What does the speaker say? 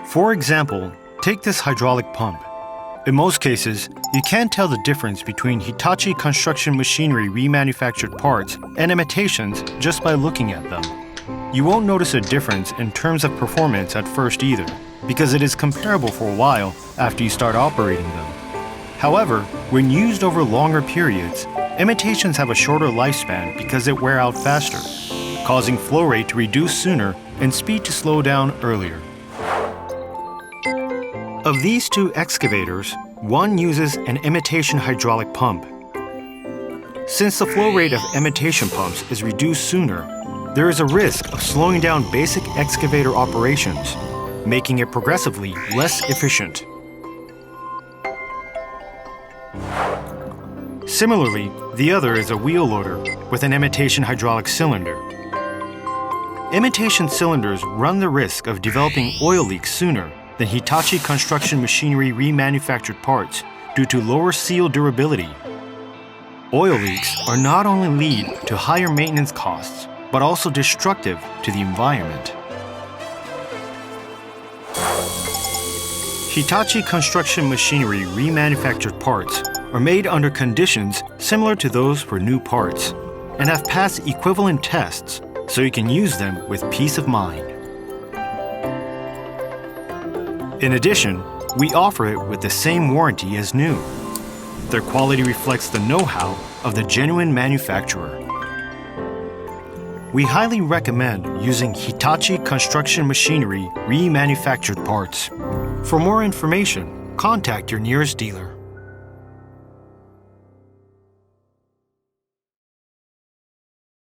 For example, take this hydraulic pump. In most cases, you can't tell the difference between Hitachi Construction Machinery remanufactured parts and imitations just by looking at them. You won't notice a difference in terms of performance at first either, because it is comparable for a while after you start operating them. However, when used over longer periods, imitations have a shorter lifespan because they wear out faster, causing flow rate to reduce sooner and speed to slow down earlier. Of these two excavators, one uses an imitation hydraulic pump. Since the flow rate of imitation pumps is reduced sooner, there is a risk of slowing down basic excavator operations, making it progressively less efficient. Similarly, the other is a wheel loader with an imitation hydraulic cylinder. Imitation cylinders run the risk of developing oil leaks sooner than Hitachi Construction Machinery remanufactured parts due to lower seal durability. Oil leaks are not only lead to higher maintenance costs, but also destructive to the environment. Hitachi Construction Machinery remanufactured parts are made under conditions similar to those for new parts and have passed equivalent tests so you can use them with peace of mind. In addition, we offer it with the same warranty as new. Their quality reflects the know-how of the genuine manufacturer. We highly recommend using Hitachi Construction Machinery remanufactured parts. For more information, contact your nearest dealer.